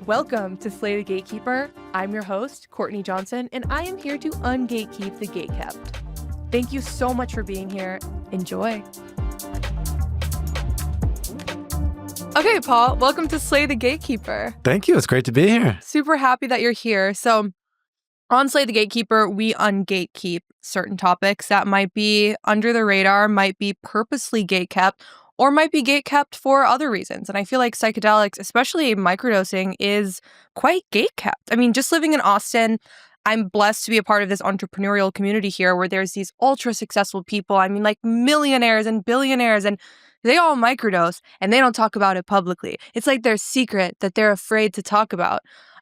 Welcome to Slay the Gatekeeper. I'm your host, Courtney Johnson, and I am here to un-gatekeep the gatekept. Thank you so much for being here. Enjoy. Okay, Paul, welcome to Slay the Gatekeeper. Thank you. It's great to be here. Super happy that you're here. So on Slay the Gatekeeper, we un-gatekeep certain topics that might be under the radar, might be purposely gatekept, or might be gatekept for other reasons. And I feel like psychedelics, especially microdosing, is quite gatekept. I mean, just living in Austin, I'm blessed to be a part of this entrepreneurial community here where there's these ultra successful people. I mean, like millionaires and billionaires, and they all microdose and they don't talk about it publicly. It's like their secret that they're afraid to talk about.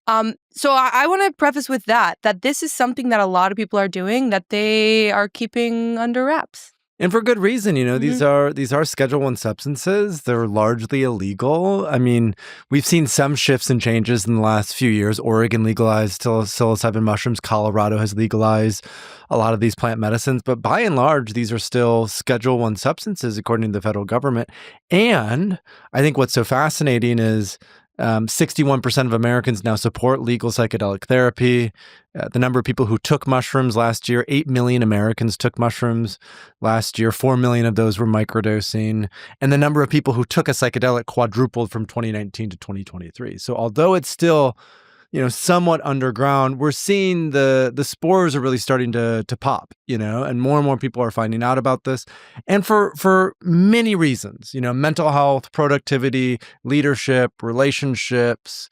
So I want to preface with that this is something that a lot of people are doing that they are keeping under wraps. And for good reason, these are Schedule I substances. They're largely illegal. I mean, we've seen some shifts and changes in the last few years. Oregon legalized psilocybin mushrooms. Colorado has legalized a lot of these plant medicines. But by and large, these are still Schedule I substances, according to the federal government. And I think what's so fascinating is 61% of Americans now support legal psychedelic therapy. The number of people who took mushrooms last year, 8 million Americans took mushrooms last year. 4 million of those were microdosing. And the number of people who took a psychedelic quadrupled from 2019 to 2023. So although it's still, somewhat underground, we're seeing the spores are really starting to pop, and more people are finding out about this. And for many reasons, mental health, productivity, leadership, relationships,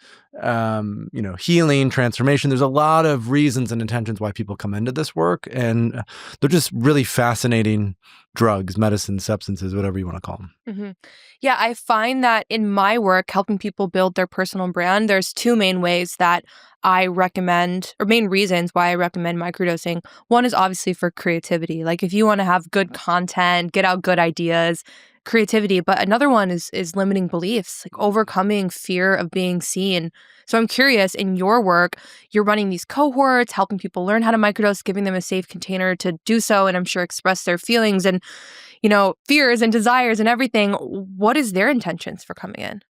healing, transformation. There's a lot of reasons and intentions why people come into this work. And they're just really fascinating drugs, medicines, substances, whatever you want to call them. Mm-hmm. Yeah, I find that in my work, helping people build their personal brand, there's two main ways that I recommend, or main reasons why I recommend microdosing. One is obviously for creativity. Like if you want to have good content, get out good ideas, creativity. But another one is limiting beliefs, like overcoming fear of being seen. So I'm curious, in your work, you're running these cohorts, helping people learn how to microdose, giving them a safe container to do so, and I'm sure express their feelings and, fears and desires and everything. What is their intentions for coming in?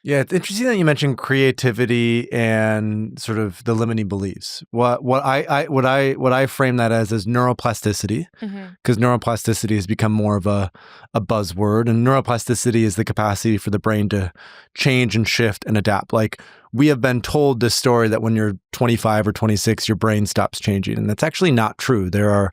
Yeah, it's interesting that you mentioned creativity and sort of the limiting beliefs. What I frame that as is neuroplasticity, because neuroplasticity has become more of a buzzword, and neuroplasticity is the capacity for the brain to change and shift and adapt. Like we have been told this story that when you're 25 or 26, your brain stops changing, and that's actually not true. There are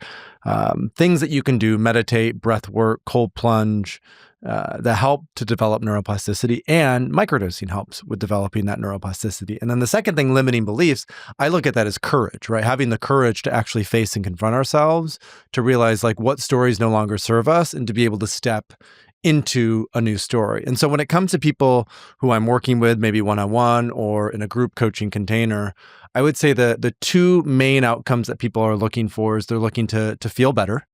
things that you can do: meditate, breath work, cold plunge. That help to develop neuroplasticity, and microdosing helps with developing that neuroplasticity. And then the second thing, limiting beliefs, I look at that as courage, right? Having the courage to actually face and confront ourselves, to realize like what stories no longer serve us, and to be able to step into a new story. And so when it comes to people who I'm working with, maybe one-on-one or in a group coaching container, I would say the two main outcomes that people are looking for is they're looking to feel better.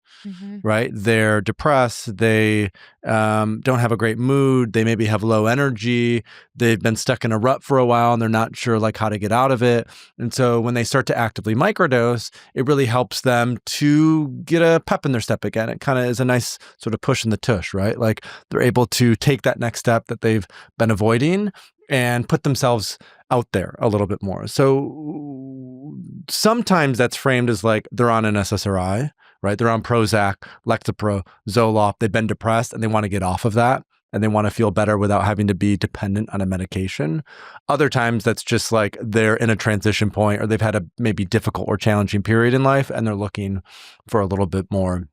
Right? They're depressed. They don't have a great mood. They maybe have low energy. They've been stuck in a rut for a while and they're not sure like how to get out of it. And so when they start to actively microdose, it really helps them to get a pep in their step again. It kind of is a nice sort of push in the tush, right? Like they're able to take that next step that they've been avoiding and put themselves out there a little bit more. So sometimes that's framed as like they're on an SSRI, right? They're on Prozac, Lexapro, Zoloft. They've been depressed and they want to get off of that and they want to feel better without having to be dependent on a medication. Other times that's just like they're in a transition point or they've had a maybe difficult or challenging period in life and they're looking for a little bit more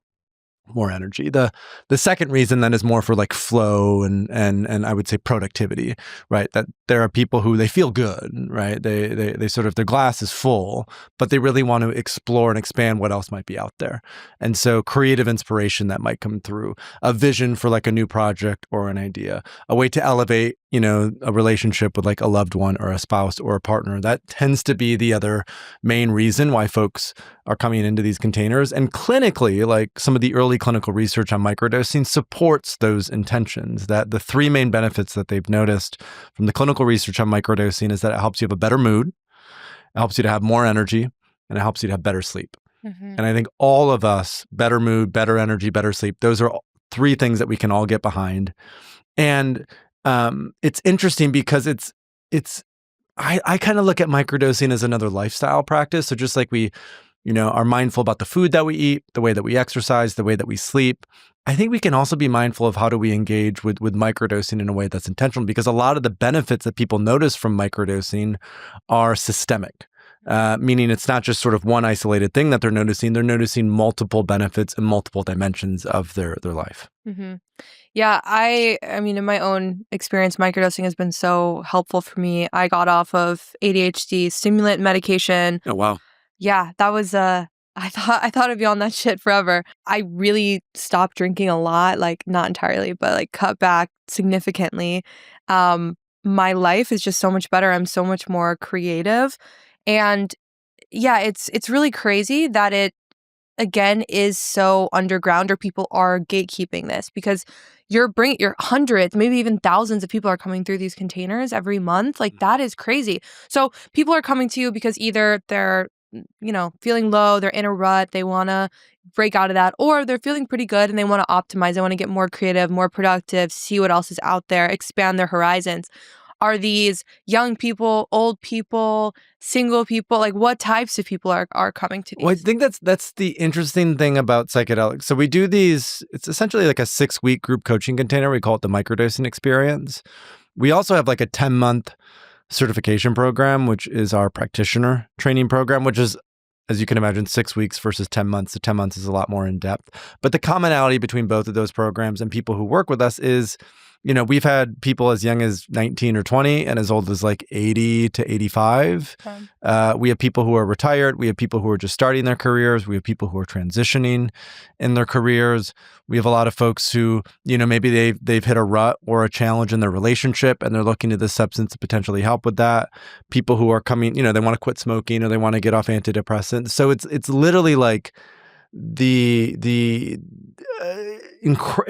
energy. The second reason then is more for like flow and I would say productivity, right? That there are people who they feel good, right? They sort of, their glass is full, but they really want to explore and expand what else might be out there. And so creative inspiration that might come through, a vision for like a new project or an idea, a way to elevate, a relationship with like a loved one or a spouse or a partner. That tends to be the other main reason why folks are coming into these containers. And clinically, like some of the early clinical research on microdosing supports those intentions, that the three main benefits that they've noticed from the clinical research on microdosing is that it helps you have a better mood, it helps you to have more energy, and it helps you to have better sleep. And I think all of us, better mood, better energy, better sleep, those are three things that we can all get behind. And it's interesting because I kind of look at microdosing as another lifestyle practice. So just like we, are mindful about the food that we eat, the way that we exercise, the way that we sleep, I think we can also be mindful of how do we engage with microdosing in a way that's intentional, because a lot of the benefits that people notice from microdosing are systemic. Meaning it's not just sort of one isolated thing that they're noticing multiple benefits in multiple dimensions of their life. Mm-hmm. Yeah, I mean, in my own experience, microdosing has been so helpful for me. I got off of ADHD stimulant medication. Oh, wow. Yeah, that was I thought I'd be on that shit forever. I really stopped drinking a lot, like not entirely, but like cut back significantly. My life is just so much better. I'm so much more creative. And yeah, it's really crazy that it again is so underground, or people are gatekeeping this, because your hundreds, maybe even thousands of people are coming through these containers every month. Like that is crazy. So people are coming to you because either they're feeling low, they're in a rut, they want to break out of that, or they're feeling pretty good and they want to optimize, they want to get more creative, more productive, see what else is out there, expand their horizons. Are these young people, old people, single people? Like what types of people are coming to these? Well, I think that's the interesting thing about psychedelics. So we do these, it's essentially like a 6-week group coaching container. We call it the microdosing experience. We also have like a 10-month certification program, which is our practitioner training program, which is, as you can imagine, 6 weeks versus 10 months. So 10 months is a lot more in depth. But the commonality between both of those programs and people who work with us is, we've had people as young as 19 or 20 and as old as like 80 to 85. We have people who are retired. We have people who are just starting their careers. We have people who are transitioning in their careers. We have a lot of folks who, maybe they've hit a rut or a challenge in their relationship and they're looking to this substance to potentially help with that. People who are coming, they want to quit smoking or they want to get off antidepressants. So it's literally like and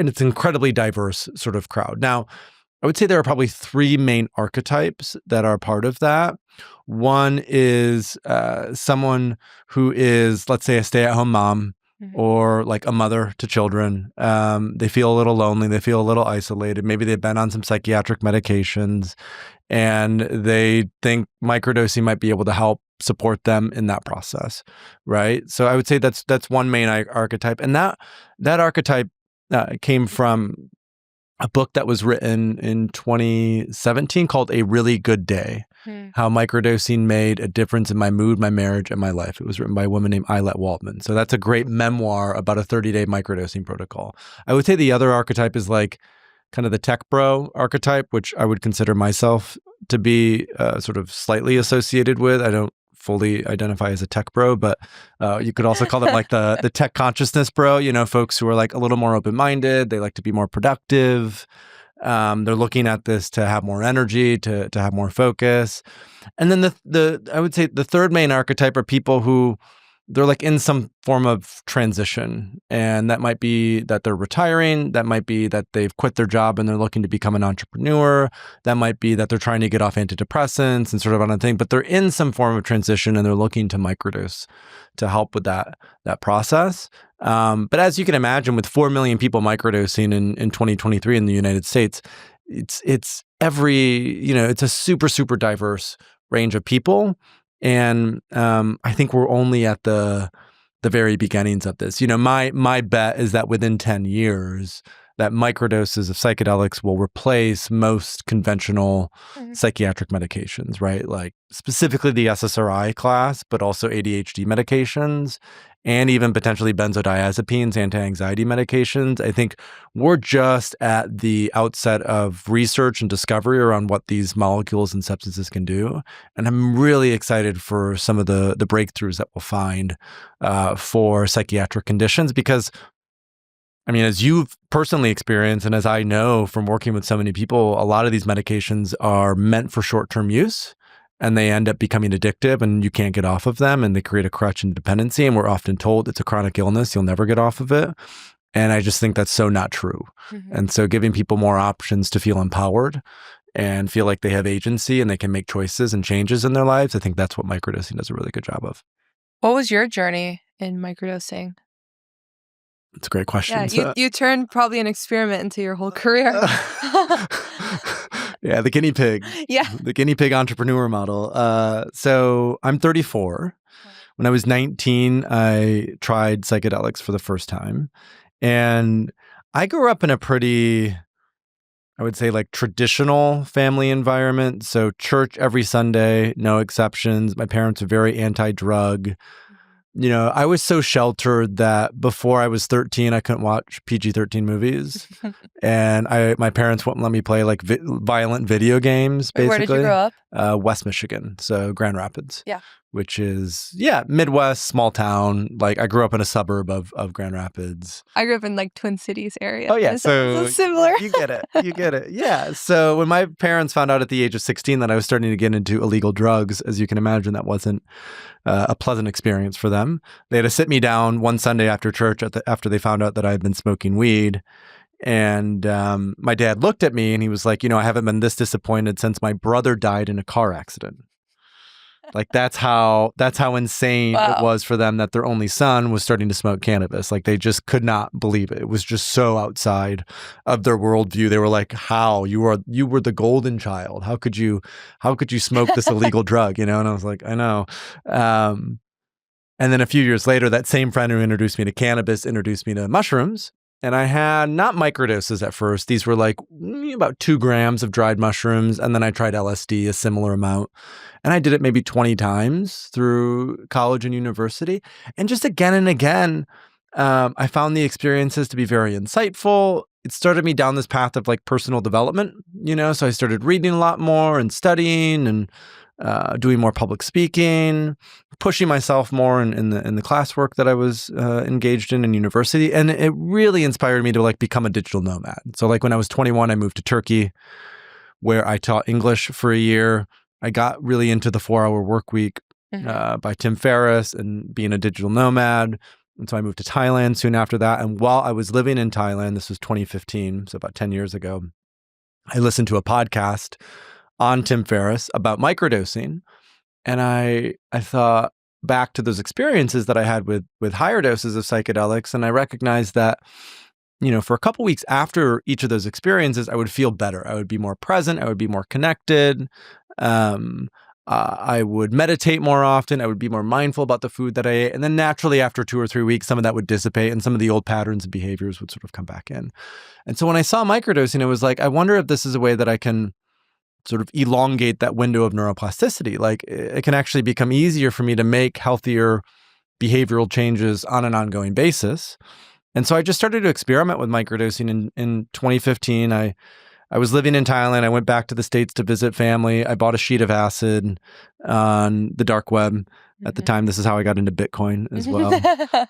it's incredibly diverse sort of crowd. Now, I would say there are probably 3 main archetypes that are part of that. One is someone who is, let's say, a stay-at-home mom or like a mother to children. They feel a little lonely. They feel a little isolated. Maybe they've been on some psychiatric medications and they think microdosing might be able to help support them in that process, right? So I would say that's one main archetype. And that archetype came from a book that was written in 2017 called A Really Good Day, How Microdosing Made a Difference in My Mood, My Marriage, and My Life. It was written by a woman named Eilette Waldman. So that's a great memoir about a 30-day microdosing protocol. I would say the other archetype is like kind of the tech bro archetype, which I would consider myself to be sort of slightly associated with. I don't fully identify as a tech bro, but you could also call them like the tech consciousness bro, folks who are like a little more open-minded. They like to be more productive. They're looking at this to have more energy, to have more focus. And then I would say the third main archetype are people who they're like in some form of transition. And that might be that they're retiring. That might be that they've quit their job and they're looking to become an entrepreneur. That might be that they're trying to get off antidepressants and sort of on a thing, but they're in some form of transition and they're looking to microdose to help with that process. But as you can imagine, with 4 million people microdosing in 2023 in the United States, it's it's a super, super diverse range of people. And I think we're only at the very beginnings of this. My bet is that within 10 years, that microdoses of psychedelics will replace most conventional psychiatric medications, right? Like specifically the SSRI class, but also ADHD medications, and even potentially benzodiazepines, anti-anxiety medications. I think we're just at the outset of research and discovery around what these molecules and substances can do. And I'm really excited for some of the breakthroughs that we'll find for psychiatric conditions, because I mean, as you've personally experienced, and as I know from working with so many people, a lot of these medications are meant for short-term use, and they end up becoming addictive, and you can't get off of them, and they create a crutch and dependency, and we're often told it's a chronic illness, you'll never get off of it. And I just think that's so not true. And so giving people more options to feel empowered and feel like they have agency and they can make choices and changes in their lives, I think that's what microdosing does a really good job of. What was your journey in microdosing? It's a great question. Yeah, you turned probably an experiment into your whole career. Yeah, the guinea pig. Yeah. The guinea pig entrepreneur model. So I'm 34. When I was 19, I tried psychedelics for the first time. And I grew up in a pretty, I would say, like traditional family environment. So church every Sunday, no exceptions. My parents are very anti-drug. You know, I was so sheltered that before I was 13, I couldn't watch PG-13 movies. And my parents wouldn't let me play like violent video games, basically. Where did you grow up? West Michigan, so Grand Rapids. Yeah. Which is, Midwest, small town. Like I grew up in a suburb of Grand Rapids. I grew up in like Twin Cities area. Oh, yeah. So similar. You get it. You get it. Yeah. So when my parents found out at the age of 16 that I was starting to get into illegal drugs, as you can imagine, that wasn't a pleasant experience for them. They had to sit me down one Sunday after church after they found out that I had been smoking weed. And my dad looked at me and he was like, I haven't been this disappointed since my brother died in a car accident. Like that's how insane it was for them that their only son was starting to smoke cannabis. Like they just could not believe it. It was just so outside of their worldview. They were like, "How you were the golden child? How could you smoke this illegal drug?" And I was like, "I know." And then a few years later, that same friend who introduced me to cannabis introduced me to mushrooms. And I had not microdoses at first. These were like about 2 grams of dried mushrooms. And then I tried LSD, a similar amount. And I did it maybe 20 times through college and university. And just again and again, I found the experiences to be very insightful. It started me down this path of like personal development, so I started reading a lot more and studying and doing more public speaking, pushing myself more in the classwork that I was engaged in university. And it really inspired me to like become a digital nomad. So like when I was 21, I moved to Turkey where I taught English for a year. I got really into the 4-hour work week by Tim Ferriss and being a digital nomad. And so I moved to Thailand soon after that. And while I was living in Thailand, this was 2015, so about 10 years ago, I listened to a podcast on Tim Ferriss about microdosing. And I thought back to those experiences that I had with higher doses of psychedelics. And I recognized that, for a couple weeks after each of those experiences, I would feel better. I would be more present. I would be more connected. I would meditate more often. I would be more mindful about the food that I ate. And then naturally, after 2 or 3 weeks, some of that would dissipate and some of the old patterns and behaviors would sort of come back in. And so when I saw microdosing, it was like, I wonder if this is a way that I can sort of elongate that window of neuroplasticity. Like it can actually become easier for me to make healthier behavioral changes on an ongoing basis. And so I just started to experiment with microdosing in 2015. I was living in Thailand. I went back to the States to visit family. I bought a sheet of acid on the dark web. At the time, this is how I got into Bitcoin as well.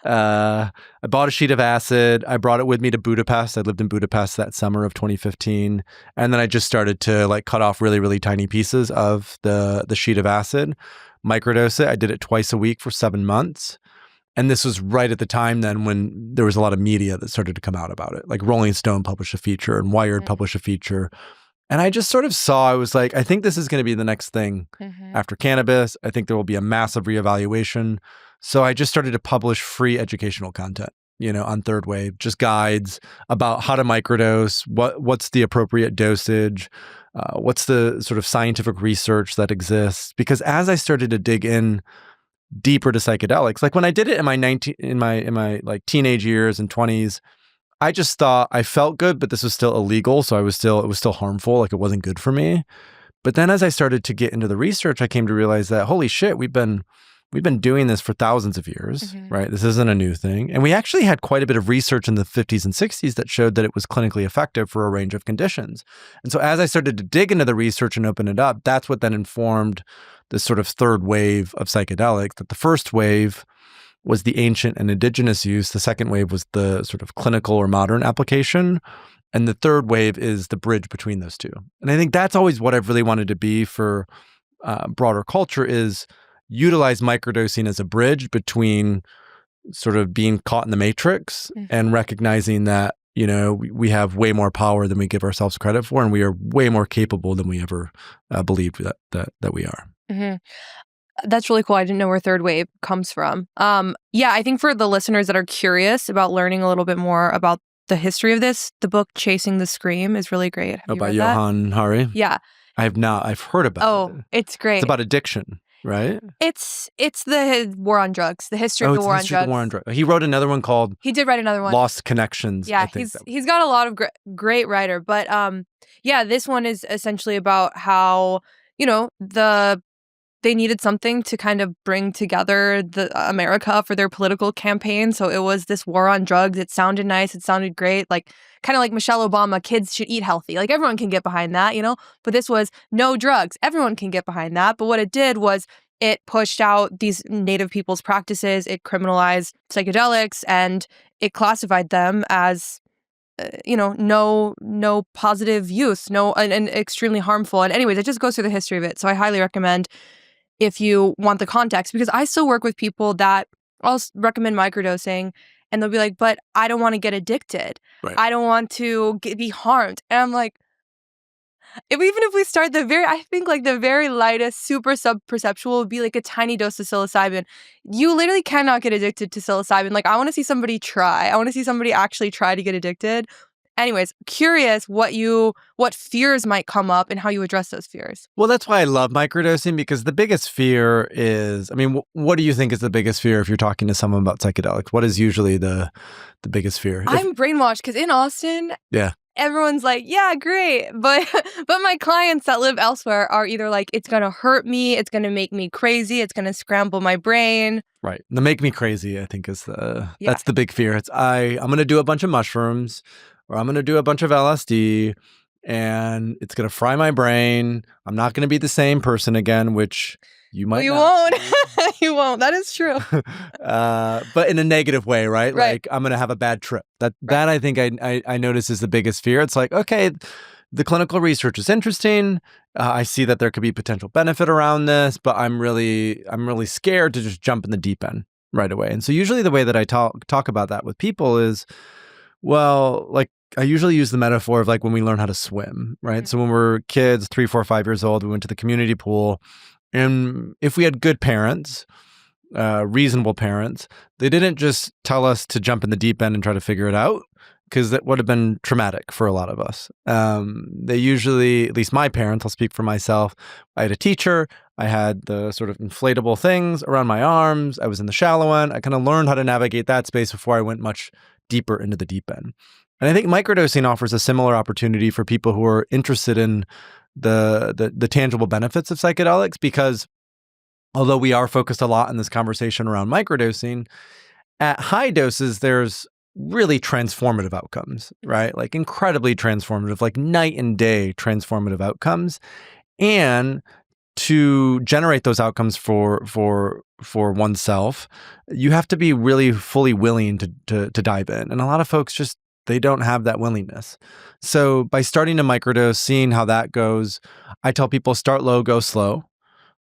I bought a sheet of acid. I brought it with me to Budapest. I lived in Budapest that summer of 2015. And then I just started to like cut off really, really tiny pieces of the sheet of acid, microdose it. I did it twice a week for 7 months. And this was right at the time then when there was a lot of media that started to come out about it. Like Rolling Stone published a feature and Wired published a feature. And I just sort of saw, I was like, I think this is going to be the next thing after cannabis. I think there will be a massive reevaluation. So I just started to publish free educational content, on Third Wave, just guides about how to microdose, what's the appropriate dosage, what's the sort of scientific research that exists. Because as I started to dig in deeper to psychedelics, like when I did it in my like teenage years and 20s, I just thought I felt good, but this was still illegal. So it was still harmful. Like it wasn't good for me. But then as I started to get into the research, I came to realize that, holy shit, we've been doing this for thousands of years, right? This isn't a new thing. And we actually had quite a bit of research in the 50s and 60s that showed that it was clinically effective for a range of conditions. And so as I started to dig into the research and open it up, that's what then informed this sort of third wave of psychedelics. That the first wave was the ancient and indigenous use. The second wave was the sort of clinical or modern application. And the third wave is the bridge between those two. And I think that's always what I've really wanted to be for broader culture, is utilize microdosing as a bridge between sort of being caught in the matrix and recognizing that, we have way more power than we give ourselves credit for, and we are way more capable than we ever believed that we are. That's really cool. I didn't know where third wave comes from. Yeah, I think for the listeners that are curious about learning a little bit more about the history of this, the book Chasing the Scream is really great. Have you by read that? Johann Hari? Yeah. I have not. I've heard about it. Oh, it's great. It's about addiction, right? It's the war on drugs, the history of the war on drugs. He wrote another one called He did write another one. Lost Connections. Yeah, he's got a lot of great writer, but yeah, this one is essentially about how, you know, they needed something to kind of bring together the America for their political campaign. So it was this war on drugs. It sounded nice. It sounded great. Like kind of like Michelle Obama, kids should eat healthy. Like everyone can get behind that, you know? But this was no drugs. Everyone can get behind that. But what it did was it pushed out these Native people's practices. It criminalized psychedelics and it classified them as no positive use, and extremely harmful. And anyways, it just goes through the history of it. So I highly recommend if you want the context, because I still work with people that I'll recommend microdosing and they'll be like, but I don't want to get addicted. Right. I don't want to be harmed. And I'm like, even if we start I think like the very lightest, super sub-perceptual would be like a tiny dose of psilocybin. You literally cannot get addicted to psilocybin. Like I want to see somebody try. I want to see somebody actually try to get addicted. Anyways, curious what fears might come up and how you address those fears. Well, that's why I love microdosing, because the biggest fear is, I mean, what do you think is the biggest fear if you're talking to someone about psychedelics? What is usually the biggest fear? I'm brainwashed because in Austin, yeah, everyone's like, yeah, great. But my clients that live elsewhere are either like, it's going to hurt me. It's going to make me crazy. It's going to scramble my brain. Right. The make me crazy, I think, is that's the big fear. It's I'm going to do a bunch of mushrooms, or I'm going to do a bunch of LSD, and it's going to fry my brain. I'm not going to be the same person again, which you might won't. You won't. That is true. But in a negative way, right? Like I'm going to have a bad trip. That I think I notice is the biggest fear. It's like, okay, the clinical research is interesting. I see that there could be potential benefit around this, but I'm really scared to just jump in the deep end right away. And so usually the way that I talk about that with people is, well, like I usually use the metaphor of like when we learn how to swim, right? Mm-hmm. So when we're kids, 3, 4, 5 years old, we went to the community pool. And if we had good parents, reasonable parents, they didn't just tell us to jump in the deep end and try to figure it out, because that would have been traumatic for a lot of us. They usually, at least my parents, I'll speak for myself, I had a teacher, I had the sort of inflatable things around my arms, I was in the shallow end, I kind of learned how to navigate that space before I went much deeper into the deep end. And I think microdosing offers a similar opportunity for people who are interested in the tangible benefits of psychedelics, because although we are focused a lot in this conversation around microdosing, at high doses, there's really transformative outcomes, right? Like incredibly transformative, like night and day transformative outcomes. And to generate those outcomes for oneself, you have to be really fully willing to dive in. And a lot of folks just, they don't have that willingness. So by starting to microdose, seeing how that goes, I tell people start low, go slow,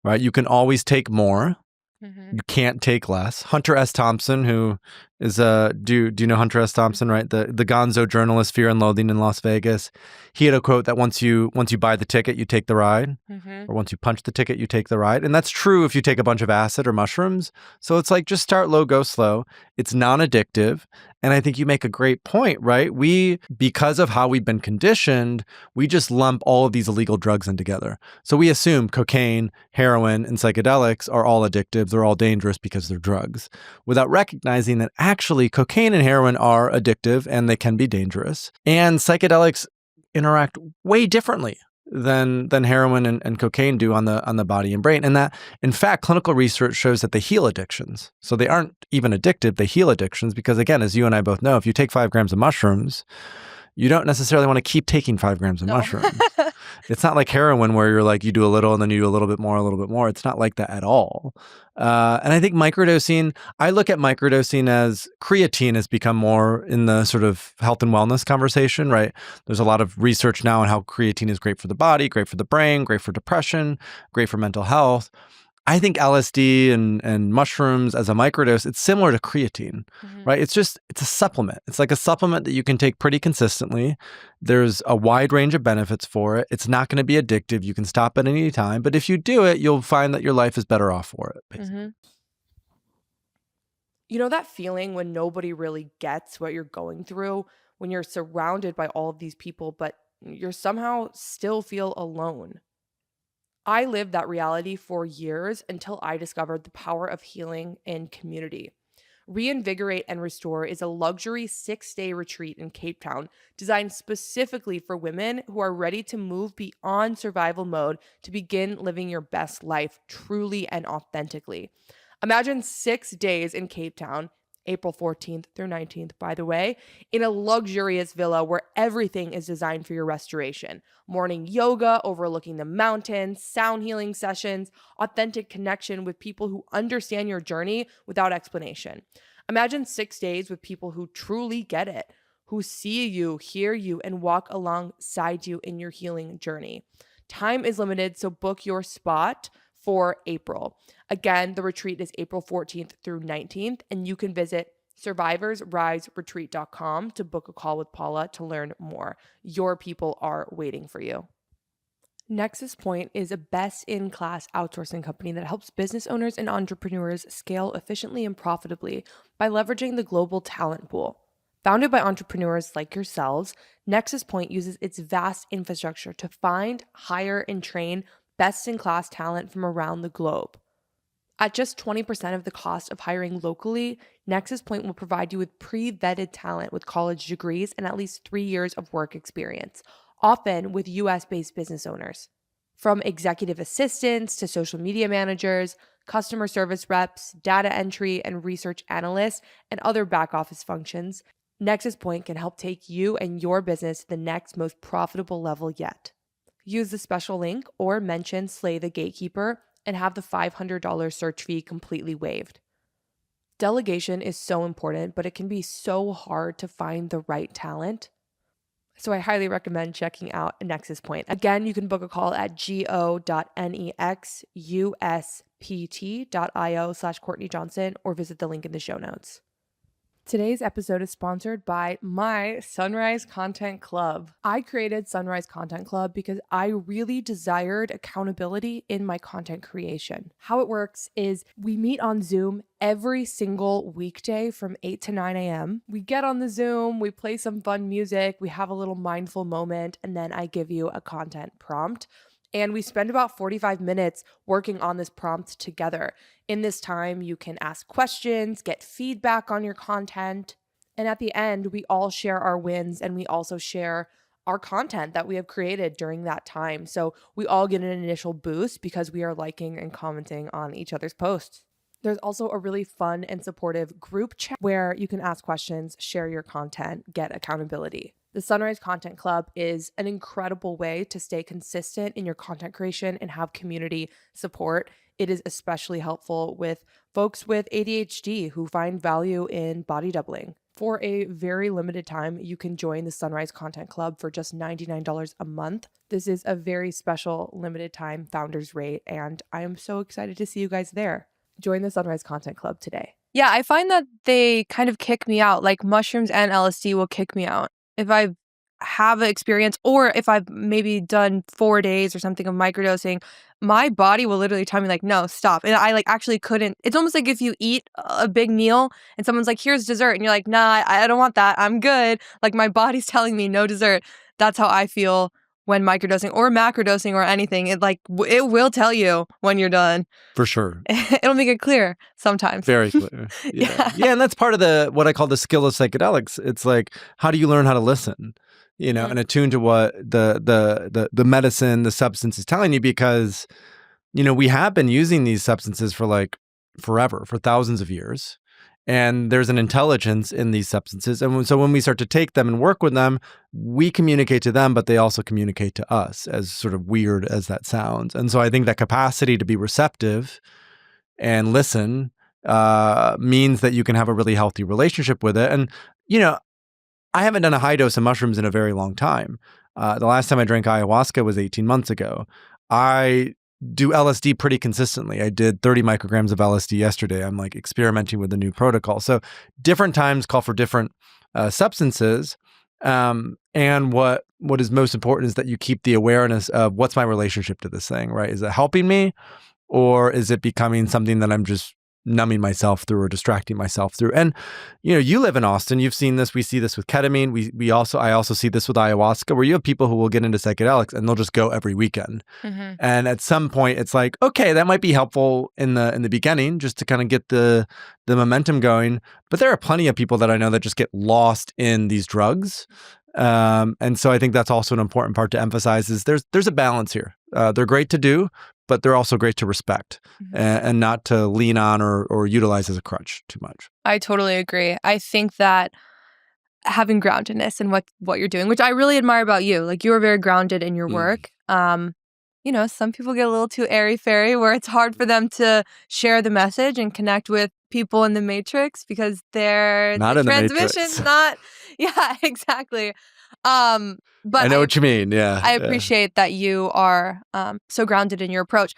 right? You can always take more. Mm-hmm. You can't take less. Hunter S. Thompson, who is do you know Hunter S. Thompson, right? The gonzo journalist, Fear and Loathing in Las Vegas. He had a quote that once you buy the ticket, you take the ride. Mm-hmm. Or once you punch the ticket, you take the ride. And that's true if you take a bunch of acid or mushrooms. So it's like, just start low, go slow. It's non-addictive. And I think you make a great point, right? Because of how we've been conditioned, we just lump all of these illegal drugs in together. So we assume cocaine, heroin, and psychedelics are all addictive. They're all dangerous because they're drugs, without recognizing that actually cocaine and heroin are addictive and they can be dangerous. And psychedelics interact way differently than heroin and cocaine do on the body and brain. And that, in fact, clinical research shows that they heal addictions. So they aren't even addictive, they heal addictions, because again, as you and I both know, if you take 5 grams of mushrooms, you don't necessarily want to keep taking 5 grams of mushrooms. It's not like heroin where you're like, you do a little and then you do a little bit more. It's not like that at all. And I think microdosing, I look at microdosing as creatine has become more in the sort of health and wellness conversation, right? There's a lot of research now on how creatine is great for the body, great for the brain, great for depression, great for mental health. I think LSD and mushrooms as a microdose, it's similar to creatine, right? It's a supplement. It's like a supplement that you can take pretty consistently. There's a wide range of benefits for it. It's not going to be addictive. You can stop at any time. But if you do it, you'll find that your life is better off for it, basically. You know that feeling when nobody really gets what you're going through, when you're surrounded by all of these people, but you're somehow still feel alone? I lived that reality for years until I discovered the power of healing in community. Reinvigorate and Restore is a luxury 6-day retreat in Cape Town designed specifically for women who are ready to move beyond survival mode to begin living your best life truly and authentically. Imagine 6 days in Cape Town, April 14th through 19th, by the way, in a luxurious villa where everything is designed for your restoration. Morning yoga overlooking the mountains, sound healing sessions, authentic connection with people who understand your journey without explanation. Imagine 6 days with people who truly get it, who see you, hear you, and walk alongside you in your healing journey. Time is limited, so book your spot for April. Again, the retreat is April 14th through 19th, and you can visit survivorsriseretreat.com to book a call with Paula to learn more. Your people are waiting for you. Nexus Point is a best-in-class outsourcing company that helps business owners and entrepreneurs scale efficiently and profitably by leveraging the global talent pool. Founded by entrepreneurs like yourselves, Nexus Point uses its vast infrastructure to find, hire, and train best-in-class talent from around the globe. At just 20% of the cost of hiring locally, Nexus Point will provide you with pre-vetted talent with college degrees and at least 3 years of work experience, often with US-based business owners. From executive assistants to social media managers, customer service reps, data entry and research analysts, and other back office functions, Nexus Point can help take you and your business to the next most profitable level yet. Use the special link or mention Slay the Gatekeeper and have the $500 search fee completely waived. Delegation is so important, but it can be so hard to find the right talent. So I highly recommend checking out Nexus Point. Again, you can book a call at go.nexuspt.io/Courtney Johnson or visit the link in the show notes. Today's episode is sponsored by my Sunrise Content Club. I created Sunrise Content Club because I really desired accountability in my content creation. How it works is we meet on Zoom every single weekday from 8 to 9 a.m. We get on the Zoom, we play some fun music, we have a little mindful moment, and then I give you a content prompt. And we spend about 45 minutes working on this prompt together. In this time, you can ask questions, get feedback on your content. And at the end, we all share our wins and we also share our content that we have created during that time. So we all get an initial boost because we are liking and commenting on each other's posts. There's also a really fun and supportive group chat where you can ask questions, share your content, get accountability. The Sunrise Content Club is an incredible way to stay consistent in your content creation and have community support. It is especially helpful with folks with ADHD who find value in body doubling. For a very limited time, you can join the Sunrise Content Club for just $99 a month. This is a very special limited time founders rate, and I am so excited to see you guys there. Join the Sunrise Content Club today. Yeah, I find that they kind of kick me out. Like mushrooms and LSD will kick me out. If I have an experience or if I've maybe done 4 days or something of microdosing, my body will literally tell me like, no, stop. And I like actually couldn't. It's almost like if you eat a big meal and someone's like, here's dessert. And you're like, nah, I don't want that. I'm good. Like my body's telling me no dessert. That's how I feel when microdosing or macrodosing or anything. It like, it will tell you when you're done. For sure. It'll make it clear sometimes. Very clear. Yeah. Yeah. And that's part of what I call the skill of psychedelics. It's like, how do you learn how to listen? You know, and attune to what the medicine, the substance is telling you, because, you know, we have been using these substances for like forever, for thousands of years. And there's an intelligence in these substances. And so when we start to take them and work with them, we communicate to them, but they also communicate to us, as sort of weird as that sounds. And so I think that capacity to be receptive and listen means that you can have a really healthy relationship with it. And, you know, I haven't done a high dose of mushrooms in a very long time. The last time I drank ayahuasca was 18 months ago. I do LSD pretty consistently. I did 30 micrograms of LSD yesterday. I'm like experimenting with a new protocol. So different times call for different substances. And what is most important is that you keep the awareness of what's my relationship to this thing, right? Is it helping me, or is it becoming something that I'm just numbing myself through or distracting myself through? And you live in Austin. You've seen this. We see this with ketamine. I also see this with ayahuasca, where you have people who will get into psychedelics and they'll just go every weekend. Mm-hmm. And at some point, it's like, okay, that might be helpful in the beginning, just to kind of get the momentum going. But there are plenty of people that I know that just get lost in these drugs. And so I think that's also an important part to emphasize is there's a balance here. They're great to do, but they're also great to respect, mm-hmm. and not to lean on or utilize as a crutch too much. I totally agree. I think that having groundedness in what you're doing, which I really admire about you, like you are very grounded in your work. Some people get a little too airy-fairy where it's hard for them to share the message and connect with people in the matrix because they're not in transmission's the not. Yeah, exactly. But I know what you mean. Yeah. I appreciate that you are so grounded in your approach.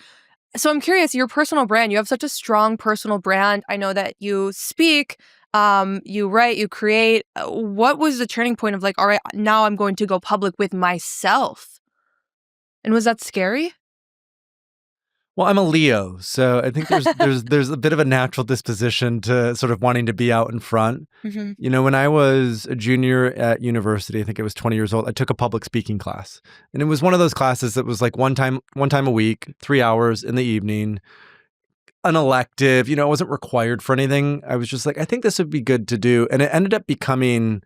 So I'm curious, your personal brand, you have such a strong personal brand. I know that you speak, you write, you create. What was the turning point of like, all right, now I'm going to go public with myself? And was that scary? Well, I'm a Leo, so I think there's a bit of a natural disposition to sort of wanting to be out in front. Mm-hmm. When I was a junior at university, I think I was 20 years old, I took a public speaking class. And it was one of those classes that was like one time a week, 3 hours in the evening, an elective, it wasn't required for anything. I was just like, I think this would be good to do. And it ended up becoming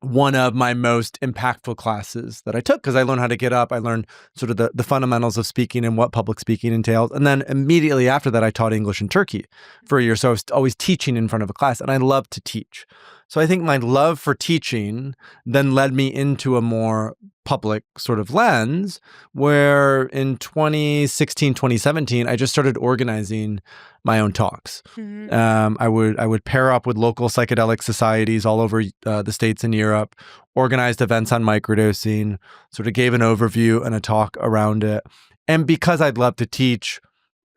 one of my most impactful classes that I took because I learned how to get up. I learned sort of the fundamentals of speaking and what public speaking entails. And then immediately after that, I taught English in Turkey for a year. So I was always teaching in front of a class, and I love to teach. So I think my love for teaching then led me into a more public sort of lens where in 2016, 2017, I just started organizing my own talks. Mm-hmm. I would pair up with local psychedelic societies all over the States and Europe, organized events on microdosing, sort of gave an overview and a talk around it. And because I'd love to teach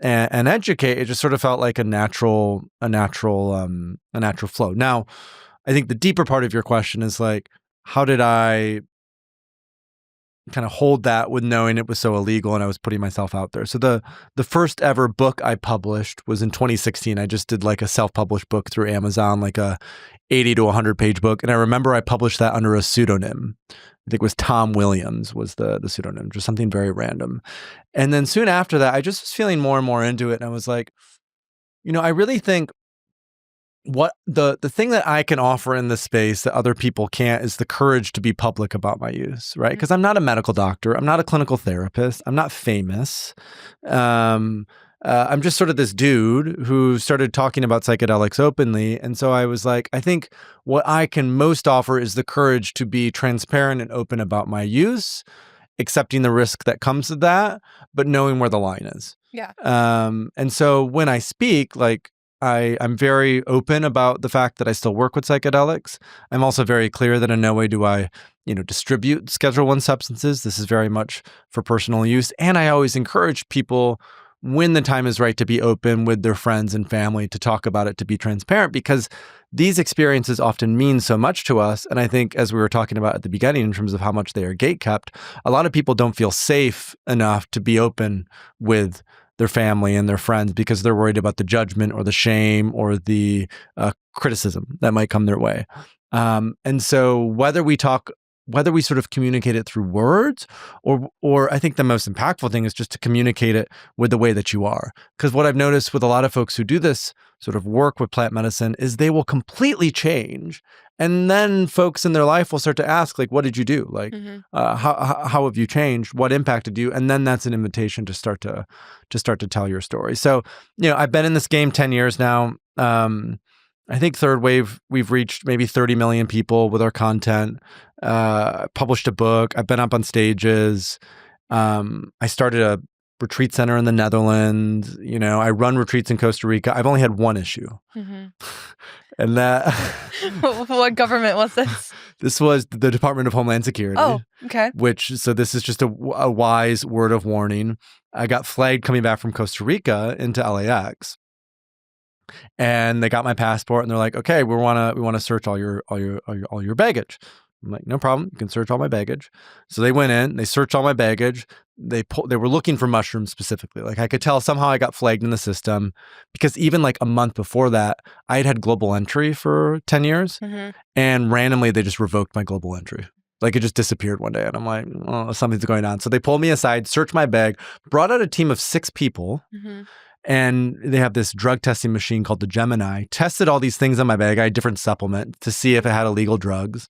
and educate, it just sort of felt like a natural flow. Now, I think the deeper part of your question is like, how did I kind of hold that with knowing it was so illegal and I was putting myself out there? So the first ever book I published was in 2016. I just did like a self-published book through Amazon, like a 80 to 100 page book. And I remember I published that under a pseudonym. I think it was Tom Williams was the pseudonym, just something very random. And then soon after that, I just was feeling more and more into it. And I was like, I really think what the thing that I can offer in this space that other people can't is the courage to be public about my use, right? Because I'm not a medical doctor. I'm not a clinical therapist. I'm not famous. I'm just sort of this dude who started talking about psychedelics openly. And so I was like, I think what I can most offer is the courage to be transparent and open about my use, accepting the risk that comes with that, but knowing where the line is. Yeah. And so when I speak, like, I'm very open about the fact that I still work with psychedelics. I'm also very clear that in no way do I, distribute Schedule I substances. This is very much for personal use. And I always encourage people when the time is right to be open with their friends and family, to talk about it, to be transparent, because these experiences often mean so much to us. And I think, as we were talking about at the beginning, in terms of how much they are gatekept, a lot of people don't feel safe enough to be open with their family and their friends because they're worried about the judgment or the shame or the criticism that might come their way. And so whether we sort of communicate it through words or I think the most impactful thing is just to communicate it with the way that you are. Because what I've noticed with a lot of folks who do this sort of work with plant medicine is they will completely change. And then folks in their life will start to ask, like, what did you do? Like, how have you changed? What impacted you? And then that's an invitation to start to tell your story. So, I've been in this game 10 years now. I think Third Wave, we've reached maybe 30 million people with our content. Published a book. I've been up on stages. I started retreat center in the Netherlands. I run retreats in Costa Rica. I've only had one issue. And that... What government was this? This was the Department of Homeland Security. Oh, okay. So this is just a wise word of warning. I got flagged coming back from Costa Rica into LAX. And they got my passport and they're like, okay, we want to search all your baggage. I'm like, no problem. You can search all my baggage. So they went in, they searched all my baggage. They were looking for mushrooms specifically. Like I could tell somehow I got flagged in the system because even like a month before that, I had global entry for 10 years and randomly they just revoked my global entry. Like it just disappeared one day and I'm like, oh, something's going on. So they pulled me aside, searched my bag, brought out a team of 6 people. And they have this drug testing machine called the Gemini, tested all these things in my bag. I had different supplements to see if it had illegal drugs.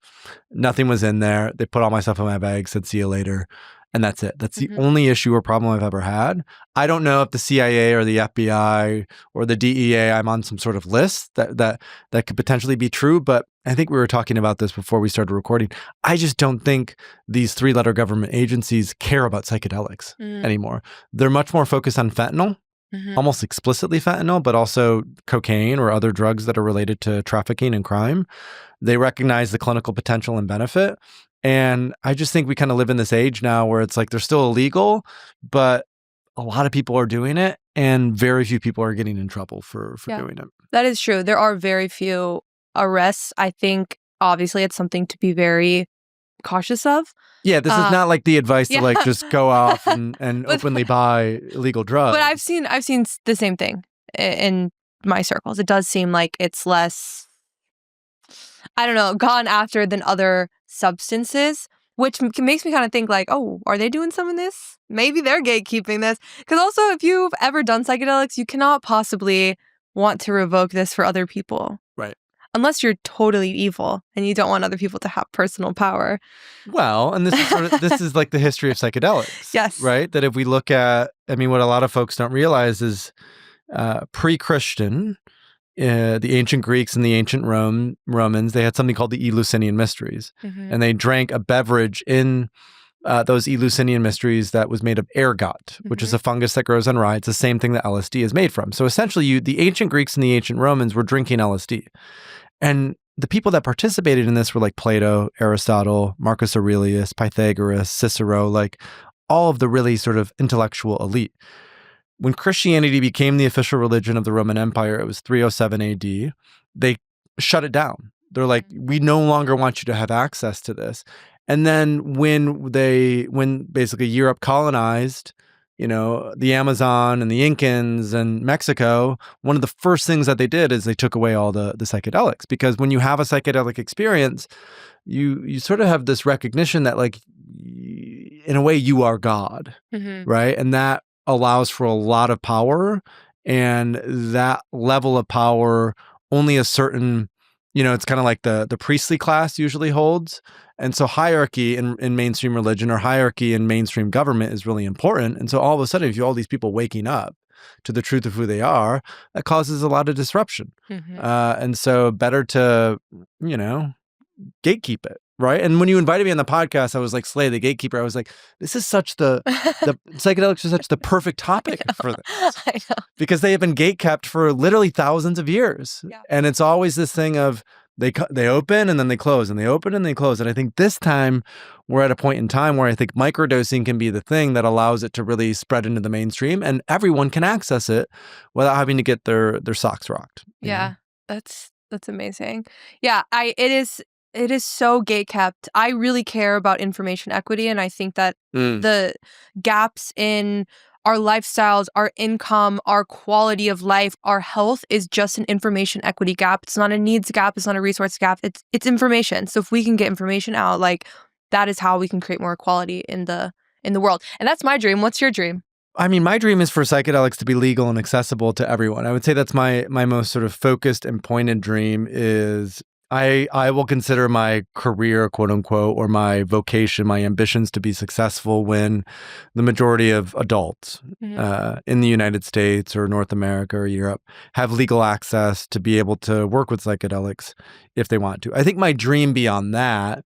Nothing was in there. They put all my stuff in my bag, said, see you later. And that's it. That's the only issue or problem I've ever had. I don't know if the CIA or the FBI or the DEA, I'm on some sort of list that could potentially be true. But I think we were talking about this before we started recording. I just don't think these 3-letter government agencies care about psychedelics anymore. They're much more focused on fentanyl. Almost explicitly fentanyl, but also cocaine or other drugs that are related to trafficking and crime. They recognize the clinical potential and benefit. And I just think we kind of live in this age now where it's like they're still illegal, but a lot of people are doing it and very few people are getting in trouble for doing it. That is true. There are very few arrests. I think obviously it's something to be very cautious of. Yeah, this is not like the advice to like just go off and openly buy illegal drugs. But I've seen the same thing in my circles. It does seem like it's less, I don't know, gone after than other substances, which makes me kind of think like, oh, are they doing some of this? Maybe they're gatekeeping this. Because also, if you've ever done psychedelics, you cannot possibly want to revoke this for other people. Right. Unless you're totally evil and you don't want other people to have personal power. Well, and this is like the history of psychedelics. Yes. Right? That if we look at, what a lot of folks don't realize is pre-Christian, the ancient Greeks and the ancient Romans, they had something called the Eleusinian Mysteries. And they drank a beverage in those Eleusinian Mysteries that was made of ergot, which is a fungus that grows on rye. It's the same thing that LSD is made from. So essentially, the ancient Greeks and the ancient Romans were drinking LSD. And the people that participated in this were like Plato, Aristotle, Marcus Aurelius, Pythagoras, Cicero, like all of the really sort of intellectual elite. When Christianity became the official religion of the Roman Empire, it was 307 AD, they shut it down. They're like, we no longer want you to have access to this. And then when basically Europe colonized, the Amazon and the Incans and Mexico, one of the first things that they did is they took away all the psychedelics, because when you have a psychedelic experience, you sort of have this recognition that like, in a way, you are God, right? And that allows for a lot of power, and that level of power only a certain, it's kind of like the priestly class usually holds. And so hierarchy in mainstream religion or hierarchy in mainstream government is really important. And so all of a sudden, if you have all these people waking up to the truth of who they are, that causes a lot of disruption. And so better to, gatekeep it. Right. And when you invited me on the podcast, I was like, Slay the Gatekeeper. I was like, this is such the psychedelics are such the perfect topic for this. I know. Because they have been gatekept for literally thousands of years. Yeah. And it's always this thing of they open and then they close and they open and they close. And I think this time we're at a point in time where I think microdosing can be the thing that allows it to really spread into the mainstream and everyone can access it without having to get their socks rocked. Yeah, that's amazing. Yeah, it is so gatekept. I really care about information equity, and I think that the gaps in our lifestyles, our income, our quality of life, our health is just an information equity gap. It's not a needs gap. It's not a resource gap. It's information. So if we can get information out, like that is how we can create more equality in the world. And that's my dream. What's your dream? My dream is for psychedelics to be legal and accessible to everyone. I would say that's my most sort of focused and pointed dream is I will consider my career, quote unquote, or my vocation, my ambitions to be successful when the majority of adults in the United States or North America or Europe have legal access to be able to work with psychedelics if they want to. I think my dream beyond that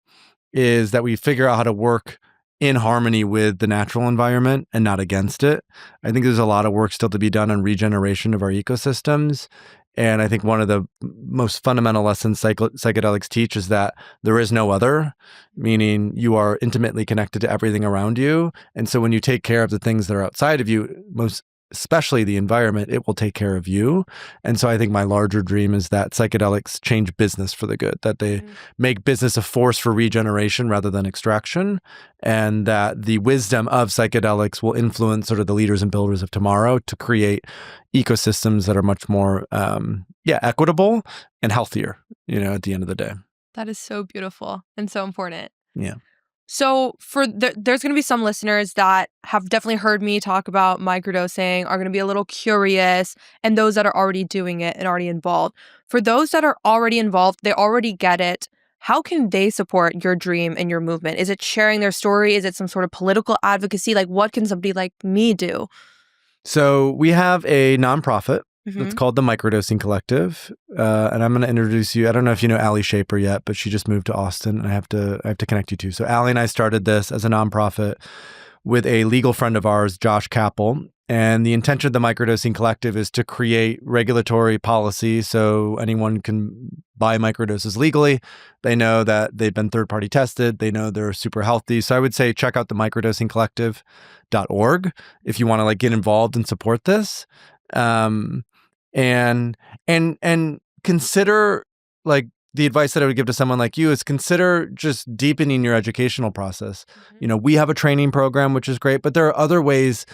is that we figure out how to work in harmony with the natural environment and not against it. I think there's a lot of work still to be done on regeneration of our ecosystems. And I think one of the most fundamental lessons psychedelics teach is that there is no other, meaning you are intimately connected to everything around you. And so when you take care of the things that are outside of you, most especially the environment, it will take care of you. And so I think my larger dream is that psychedelics change business for the good, that they make business a force for regeneration rather than extraction, and that the wisdom of psychedelics will influence sort of the leaders and builders of tomorrow to create ecosystems that are much more, equitable and healthier, at the end of the day. That is so beautiful and so important. Yeah. So there's going to be some listeners that have definitely heard me talk about microdosing, are going to be a little curious, and those that are already doing it and already involved. For those that are already involved, they already get it. How can they support your dream and your movement? Is it sharing their story? Is it some sort of political advocacy? Like, what can somebody like me do? So we have a nonprofit that's called the Microdosing Collective, and I'm going to introduce you. I don't know if you know Allie Shaper yet, but she just moved to Austin, and I have to connect you to. So Allie and I started this as a nonprofit with a legal friend of ours, Josh Capel, and the intention of the Microdosing Collective is to create regulatory policy so anyone can buy microdoses legally. They know that they've been third-party tested. They know they're super healthy. So I would say check out the microdosingcollective.org if you want to get involved and support this. And consider the advice that I would give to someone like you is consider just deepening your educational process. We have a training program, which is great, but there are other ways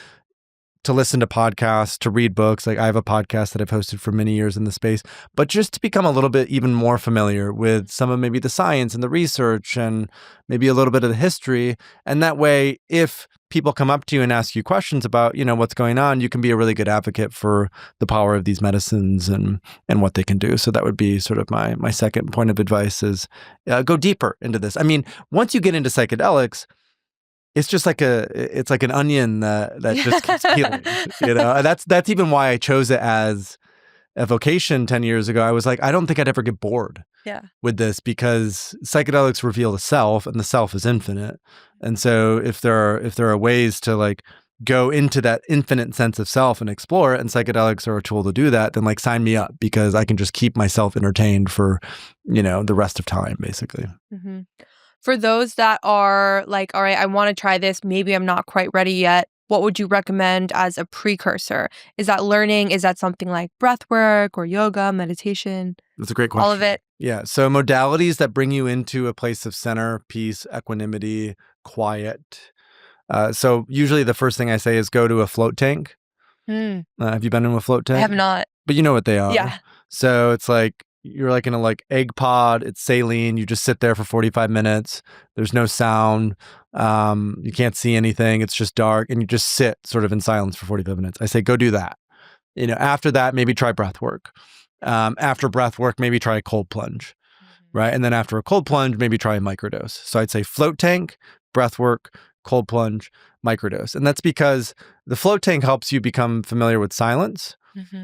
to listen to podcasts, to read books. Like I have a podcast that I've hosted for many years in the space, but just to become a little bit even more familiar with some of maybe the science and the research and maybe a little bit of the history. And that way, if people come up to you and ask you questions about, what's going on, you can be a really good advocate for the power of these medicines and what they can do. So that would be sort of my second point of advice is go deeper into this. I mean, once you get into psychedelics, it's just it's like an onion that just keeps peeling, And that's even why I chose it as a vocation 10 years ago. I was like, I don't think I'd ever get bored with this because psychedelics reveal the self and the self is infinite. And so if there are ways to go into that infinite sense of self and explore it, and psychedelics are a tool to do that, then sign me up because I can just keep myself entertained for, the rest of time, basically. Mm-hmm. For those that are like, all right, I want to try this, maybe I'm not quite ready yet, what would you recommend as a precursor? Is that learning? Is that something like breath work or yoga, meditation? That's a great question. All of it? Yeah. So modalities that bring you into a place of center, peace, equanimity, quiet. So usually the first thing I say is go to a float tank. Have you been in a float tank? I have not. But you know what they are. Yeah. So it's you're in a egg pod. It's saline. You just sit there for 45 minutes. There's no sound. You can't see anything. It's just dark, and you just sit sort of in silence for 45 minutes. I say go do that. After that, maybe try breath work. After breath work, maybe try a cold plunge, right? And then after a cold plunge, maybe try a microdose. So I'd say float tank, breath work, cold plunge, microdose. And that's because the float tank helps you become familiar with silence.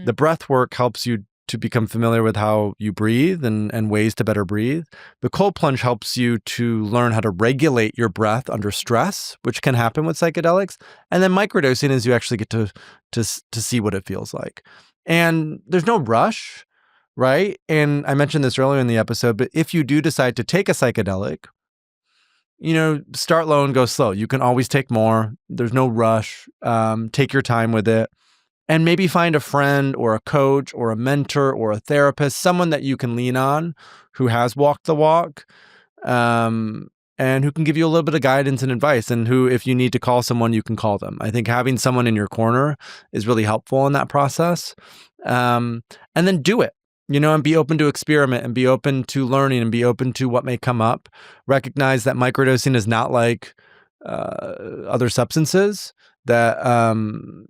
The breath work helps you to become familiar with how you breathe and ways to better breathe. The cold plunge helps you to learn how to regulate your breath under stress, which can happen with psychedelics. And then microdosing is you actually get to see what it feels like. And there's no rush, right? And I mentioned this earlier in the episode, but if you do decide to take a psychedelic, start low and go slow. You can always take more. There's no rush. Take your time with it. And maybe find a friend or a coach or a mentor or a therapist, someone that you can lean on who has walked the walk, and who can give you a little bit of guidance and advice, and who, if you need to call someone, you can call them. I think having someone in your corner is really helpful in that process. And then do it, and be open to experiment and be open to learning and be open to what may come up. Recognize that microdosing is not like other substances, that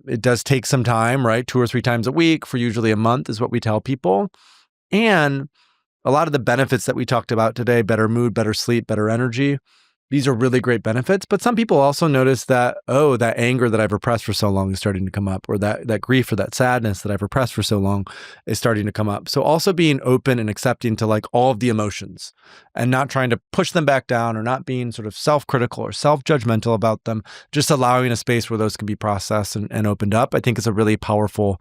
it does take some time, right? 2 or 3 times a week for usually a month is what we tell people. And a lot of the benefits that we talked about today, better mood, better sleep, better energy, these are really great benefits. But some people also notice that, oh, that anger that I've repressed for so long is starting to come up, or that grief or that sadness that I've repressed for so long is starting to come up. So also being open and accepting to like all of the emotions and not trying to push them back down, or not being sort of self-critical or self-judgmental about them, just allowing a space where those can be processed and opened up, I think is a really powerful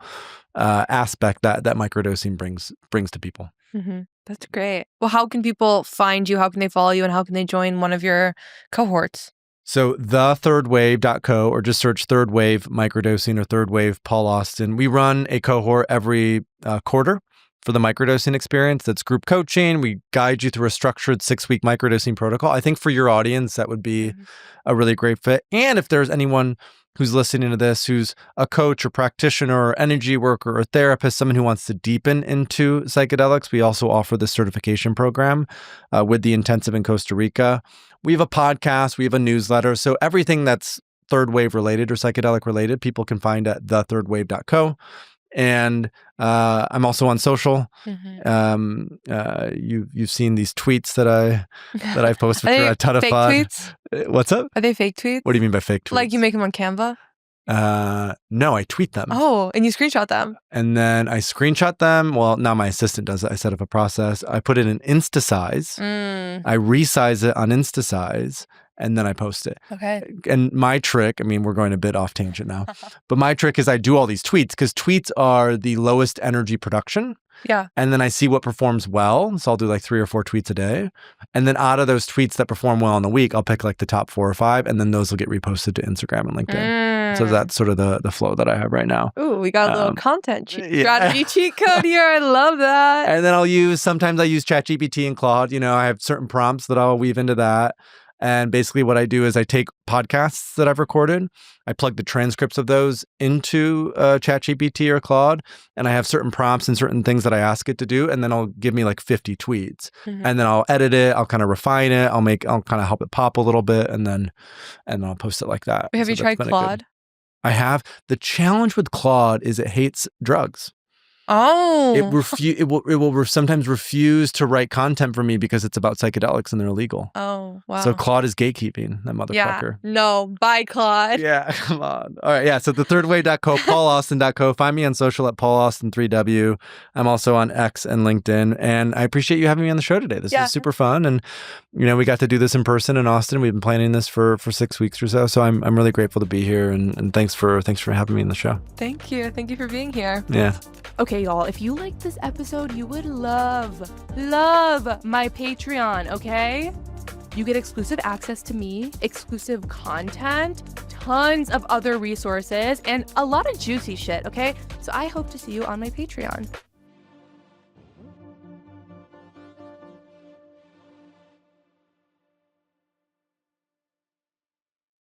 aspect that microdosing brings to people. Mm-hmm. That's great. Well, how can people find you? How can they follow you? And how can they join one of your cohorts? So thethirdwave.co, or just search Third Wave Microdosing or Third Wave Paul Austin. We run a cohort every quarter for the microdosing experience. That's group coaching. We guide you through a structured 6-week microdosing protocol. I think for your audience, that would be a really great fit. And if there's anyone who's listening to this, who's a coach or practitioner or energy worker or therapist, someone who wants to deepen into psychedelics, we also offer this certification program with the intensive in Costa Rica. We have a podcast, we have a newsletter. So everything that's third wave related or psychedelic related, people can find at thethirdwave.co. And I'm also on social. You've seen these tweets that I've posted through a ton of fun. Tweets? What's up? Are they fake tweets? What do you mean by fake tweets? Like you make them on Canva? No, I tweet them. Oh, and you screenshot them. And then I screenshot them. Well, now my assistant does it. I set up a process. I put it in Instasize. I resize it on Instasize. And then I post it. Okay. And my trick, I mean, we're going a bit off tangent now, but my trick is I do all these tweets because tweets are the lowest energy production. Yeah. And then I see what performs well. So I'll do like 3 or 4 tweets a day. And then out of those tweets that perform well in the week, I'll pick like the top 4 or 5, and then those will get reposted to Instagram and LinkedIn. So that's sort of the flow that I have right now. Ooh, we got a little content strategy cheat code here. I love that. And then sometimes I use ChatGPT and Claude. You know, I have certain prompts that I'll weave into that. And basically what I do is I take podcasts that I've recorded, I plug the transcripts of those into ChatGPT or Claude, and I have certain prompts and certain things that I ask it to do, and then it'll give me like 50 tweets. And then I'll edit it, I'll kind of refine it, I'll kind of help it pop a little bit, and then I'll post it like that. Have you tried Claude? I have. The challenge with Claude is it hates drugs. Oh. It will sometimes refuse to write content for me because it's about psychedelics and they're illegal. Oh, wow. So Claude is gatekeeping, that motherfucker. Yeah. No, bye, Claude. Yeah, come on. All right, yeah. So thethirdwave.co, paulaustin.co. Find me on social at paulaustin3w. I'm also on X and LinkedIn. And I appreciate you having me on the show today. This was super fun. And, you know, we got to do this in person in Austin. We've been planning this for 6 weeks or so. So I'm really grateful to be here. And thanks for having me on the show. Thank you. Thank you for being here. Yeah. Okay, y'all, if you liked this episode, you would love my Patreon, okay? You get exclusive access to me, exclusive content, tons of other resources, and a lot of juicy shit, okay? So I hope to see you on my Patreon.